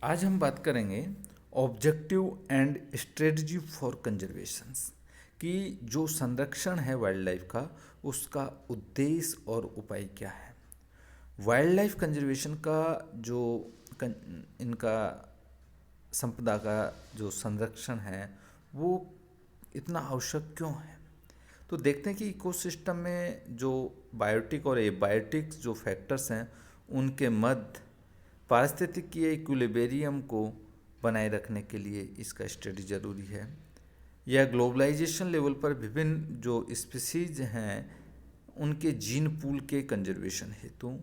आज हम बात करेंगे objective and strategy for conservations कि जो संरक्षण है वाइल्ड लाइफ का उसका उद्देश्य और उपाय क्या है। वाइल्ड लाइफ कंजर्वेशन का जो इनका संपदा का जो संरक्षण है वो इतना आवश्यक क्यों है। तो देखते हैं कि इकोसिस्टम में जो बायोटिक और एबायोटिक जो फैक्टर्स हैं उनके मध्य पारिस्थितिकीय इक्विलिब्रियम को बनाए रखने के लिए इसका स्टडी जरूरी है। यह ग्लोबलाइजेशन लेवल पर विभिन्न जो स्पीसीज हैं उनके जीन पूल के कंजर्वेशन हेतु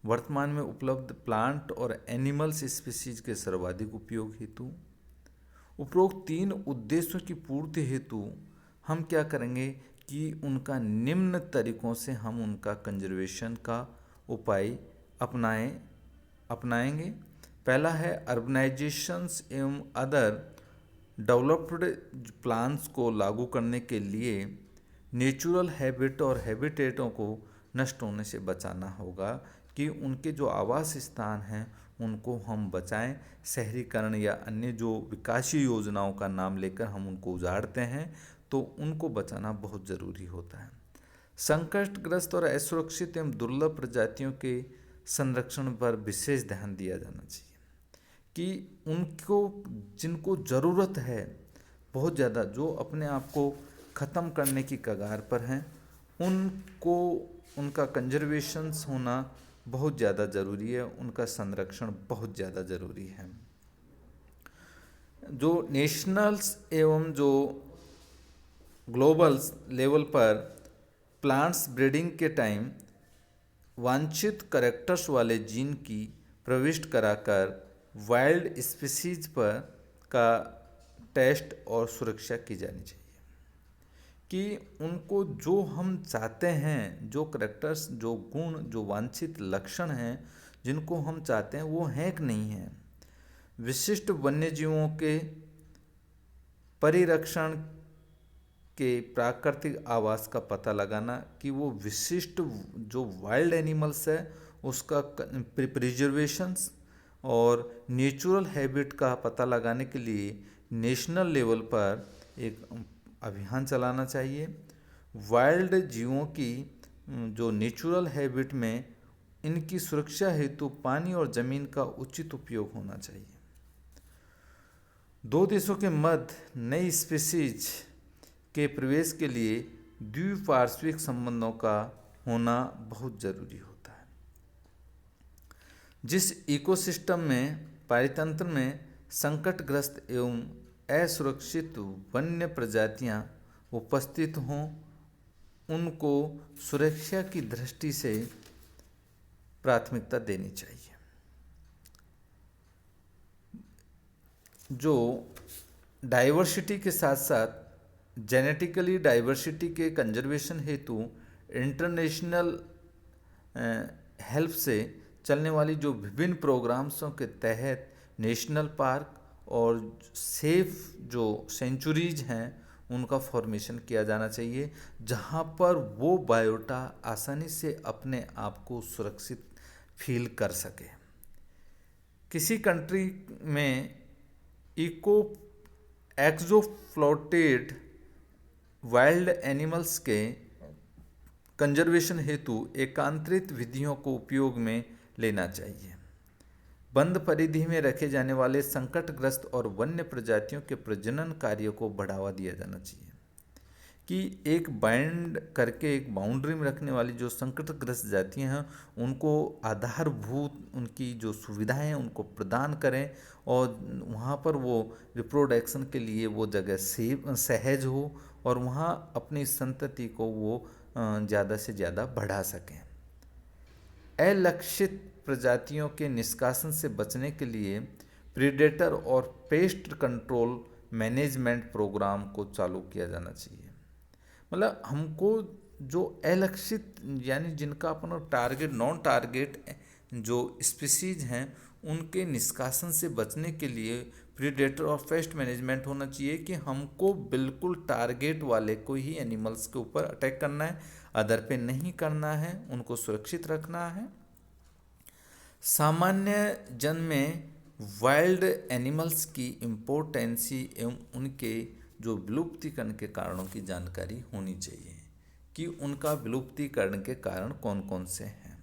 वर्तमान में उपलब्ध प्लांट और एनिमल्स स्पीसीज के सर्वाधिक उपयोग हेतु उपरोक्त तीन उद्देश्यों की पूर्ति हेतु हम क्या करेंगे कि उनका निम्न तरीकों से हम उनका कंजर्वेशन का उपाय अपनाएंगे। पहला है अर्बनाइजेशंस एवं अदर डेवलप्ड प्लान्स को लागू करने के लिए नेचुरल हैबिट और हैबिटेटों को नष्ट होने से बचाना होगा कि उनके जो आवास स्थान हैं उनको हम बचाएं। शहरीकरण या अन्य जो विकासीय योजनाओं का नाम लेकर हम उनको उजाड़ते हैं तो उनको बचाना बहुत ज़रूरी होता है। संकटग्रस्त और असुरक्षित एवं दुर्लभ प्रजातियों के संरक्षण पर विशेष ध्यान दिया जाना चाहिए कि उनको जिनको ज़रूरत है बहुत ज़्यादा, जो अपने आप को ख़त्म करने की कगार पर हैं, उनको उनका कंजर्वेशंस होना बहुत ज़्यादा ज़रूरी है, उनका संरक्षण बहुत ज़्यादा ज़रूरी है। जो नेशनल्स एवं जो ग्लोबल लेवल पर प्लांट्स ब्रीडिंग के टाइम वांछित कैरेक्टर्स वाले जीन की प्रविष्ट कराकर वाइल्ड स्पीसीज पर का टेस्ट और सुरक्षा की जानी चाहिए कि उनको जो हम चाहते हैं, जो कैरेक्टर्स, जो गुण, जो वांछित लक्षण हैं जिनको हम चाहते हैं वो हैं कि नहीं हैं। विशिष्ट वन्यजीवों के परिरक्षण के प्राकृतिक आवास का पता लगाना कि वो विशिष्ट जो वाइल्ड एनिमल्स है उसका प्रिजर्वेशंस और नेचुरल हैबिट का पता लगाने के लिए नेशनल लेवल पर एक अभियान चलाना चाहिए। वाइल्ड जीवों की जो नेचुरल हैबिट में इनकी सुरक्षा हेतु पानी और ज़मीन का उचित उपयोग होना चाहिए। दो देशों के मध्य नई स्पीसीज के प्रवेश के लिए द्विपार्श्विक संबंधों का होना बहुत ज़रूरी होता है। जिस इकोसिस्टम में पारितंत्र में संकटग्रस्त एवं असुरक्षित वन्य प्रजातियां उपस्थित हों उनको सुरक्षा की दृष्टि से प्राथमिकता देनी चाहिए। जो डाइवर्सिटी के साथ साथ जेनेटिकली डाइवर्सिटी के कंजर्वेशन हेतु इंटरनेशनल हेल्प से चलने वाली जो विभिन्न प्रोग्राम्सों के तहत नेशनल पार्क और सेफ जो सेंचुरीज हैं उनका फॉर्मेशन किया जाना चाहिए जहाँ पर वो बायोटा आसानी से अपने आप को सुरक्षित फील कर सके। किसी कंट्री में इको एक्सोफ्लोटेड वाइल्ड एनिमल्स के कंजर्वेशन हेतु एकांतरित विधियों को उपयोग में लेना चाहिए। बंद परिधि में रखे जाने वाले संकटग्रस्त और वन्य प्रजातियों के प्रजनन कार्य को बढ़ावा दिया जाना चाहिए कि एक बाइंड करके एक बाउंड्री में रखने वाली जो संकटग्रस्त जातियां हैं उनको आधारभूत उनकी जो सुविधाएं हैं उनको प्रदान करें और वहाँ पर वो रिप्रोडक्शन के लिए वो जगह सहज हो और वहाँ अपनी संतति को वो ज़्यादा से ज़्यादा बढ़ा सकें। अलक्षित प्रजातियों के निष्कासन से बचने के लिए प्रीडेटर और पेस्ट कंट्रोल मैनेजमेंट प्रोग्राम को चालू किया जाना चाहिए। मतलब हमको जो अलक्षित यानी जिनका अपना टारगेट नॉन टारगेट जो स्पीसीज हैं उनके निष्कासन से बचने के लिए प्रीडेटर और पेस्ट मैनेजमेंट होना चाहिए कि हमको बिल्कुल टारगेट वाले को ही एनिमल्स के ऊपर अटैक करना है, अदर पे नहीं करना है, उनको सुरक्षित रखना है। सामान्य जन में वाइल्ड एनिमल्स की इम्पोर्टेंसी एवं उनके जो विलुप्तीकरण के कारणों की जानकारी होनी चाहिए कि उनका विलुप्तीकरण के कारण कौन कौन से हैं।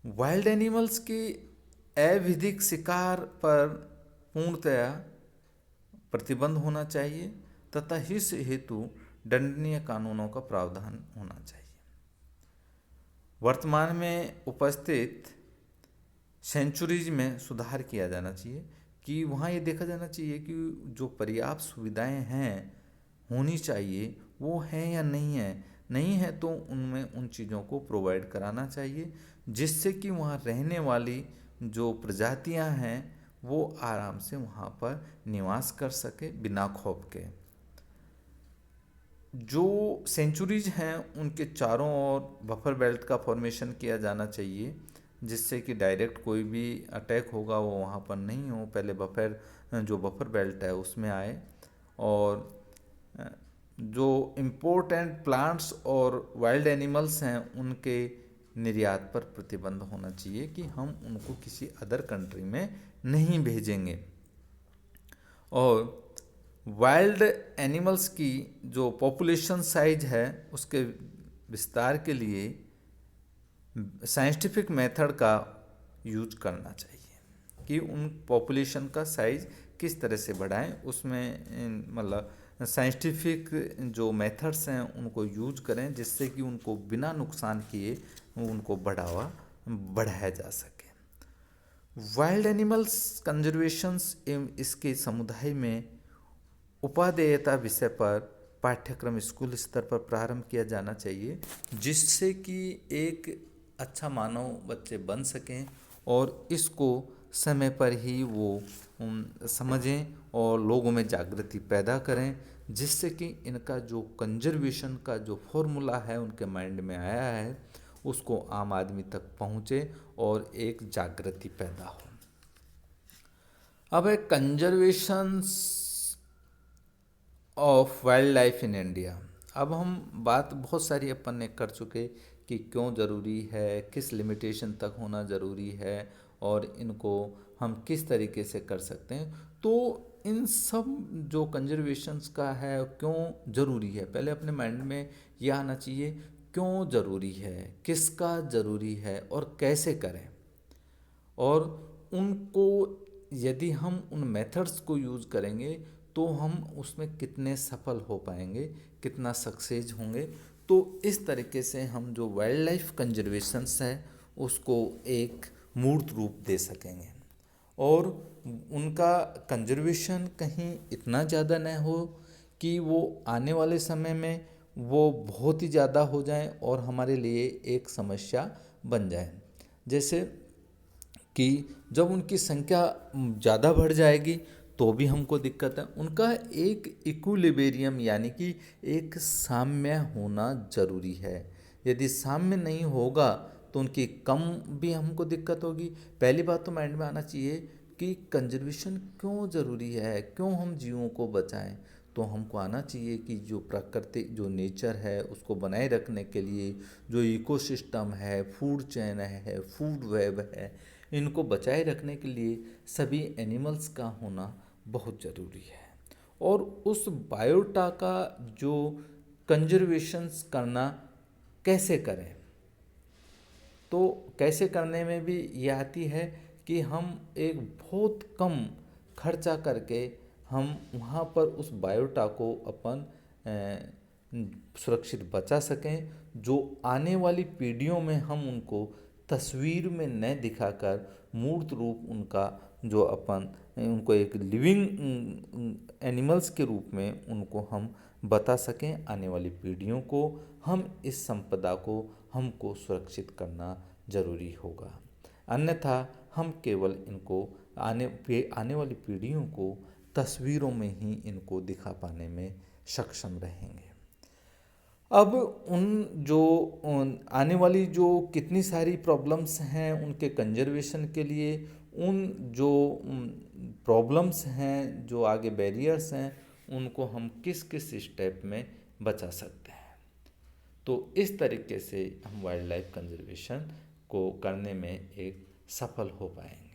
वाइल्ड एनिमल्स की अविधिक शिकार पर पूर्णतया प्रतिबंध होना चाहिए तथा इस हेतु दंडनीय कानूनों का प्रावधान होना चाहिए। वर्तमान में उपस्थित सेंचुरीज में सुधार किया जाना चाहिए कि वहाँ ये देखा जाना चाहिए कि जो पर्याप्त सुविधाएं हैं होनी चाहिए वो हैं या नहीं है तो उनमें उन चीज़ों को प्रोवाइड कराना चाहिए जिससे कि वहाँ रहने वाली जो प्रजातियां हैं वो आराम से वहाँ पर निवास कर सके बिना खौफ के। जो सेंचुरीज हैं उनके चारों ओर बफर बेल्ट का फॉर्मेशन किया जाना चाहिए जिससे कि डायरेक्ट कोई भी अटैक होगा वो वहाँ पर नहीं हो, पहले जो बफर बेल्ट है उसमें आए। और जो इम्पोर्टेंट प्लांट्स और वाइल्ड एनिमल्स हैं उनके निर्यात पर प्रतिबंध होना चाहिए कि हम उनको किसी अदर कंट्री में नहीं भेजेंगे। और वाइल्ड एनिमल्स की जो पॉपुलेशन साइज है उसके विस्तार के लिए साइंटिफिक मेथड का यूज करना चाहिए कि उन पॉपुलेशन का साइज किस तरह से बढ़ाएं, उसमें मतलब साइंटिफिक जो मेथड्स हैं उनको यूज करें जिससे कि उनको बिना नुकसान किए उनको बढ़ाया जा सके। वाइल्ड एनिमल्स कंजर्वेशंस एवं इसके समुदाय में उपादेयता विषय पर पाठ्यक्रम स्कूल स्तर पर प्रारंभ किया जाना चाहिए जिससे कि एक अच्छा मानव बच्चे बन सकें और इसको समय पर ही वो समझें और लोगों में जागृति पैदा करें जिससे कि इनका जो कंजर्वेशन का जो फॉर्मूला है उनके माइंड में आया है उसको आम आदमी तक पहुँचे और एक जागृति पैदा हो। अब है conservation of wild life in India. अब हम बात बहुत सारी अपन ने कर चुके कि क्यों ज़रूरी है, किस लिमिटेशन तक होना ज़रूरी है और इनको हम किस तरीके से कर सकते हैं। तो इन सब जो कंजर्वेशंस का है क्यों ज़रूरी है, पहले अपने माइंड में यह आना चाहिए क्यों ज़रूरी है, किसका ज़रूरी है और कैसे करें। और उनको यदि हम उन मेथड्स को यूज़ करेंगे तो हम उसमें कितने सफल हो पाएंगे, कितना सक्सेस होंगे। तो इस तरीके से हम जो वाइल्ड लाइफ कंजर्वेशंस है उसको एक मूर्त रूप दे सकेंगे और उनका कंजर्वेशन कहीं इतना ज़्यादा न हो कि वो आने वाले समय में वो बहुत ही ज़्यादा हो जाएं और हमारे लिए एक समस्या बन जाए। जैसे कि जब उनकी संख्या ज़्यादा बढ़ जाएगी तो भी हमको दिक्कत है। उनका एक इक्विलिब्रियम यानी कि एक साम्य होना ज़रूरी है। यदि साम्य नहीं होगा तो उनकी कम भी हमको दिक्कत होगी। पहली बात तो माइंड में आना चाहिए कि कंजर्वेशन क्यों ज़रूरी है, क्यों हम जीवों को बचाएं। तो हमको आना चाहिए कि जो प्राकृतिक जो नेचर है उसको बनाए रखने के लिए जो इकोसिस्टम है, फूड चेन है, फूड वेब है, इनको बचाए रखने के लिए सभी एनिमल्स का होना बहुत ज़रूरी है। और उस बायोटा का जो कंजर्वेशंस करना कैसे करें, तो कैसे करने में भी ये आती है कि हम एक बहुत कम खर्चा करके हम वहाँ पर उस बायोटा को अपन सुरक्षित बचा सकें, जो आने वाली पीढ़ियों में हम उनको तस्वीर में न दिखाकर मूर्त रूप उनका जो अपन उनको एक लिविंग एनिमल्स के रूप में उनको हम बता सकें। आने वाली पीढ़ियों को हम इस संपदा को हमको सुरक्षित करना ज़रूरी होगा, अन्यथा हम केवल इनको आने वाली पीढ़ियों को तस्वीरों में ही इनको दिखा पाने में सक्षम रहेंगे। अब आने वाली जो कितनी सारी प्रॉब्लम्स हैं उनके कंजर्वेशन के लिए, उन जो प्रॉब्लम्स हैं जो आगे बैरियर्स हैं उनको हम किस किस स्टेप में बचा सकते हैं। तो इस तरीके से हम वाइल्ड लाइफ कंजर्वेशन को करने में एक सफल हो पाएंगे।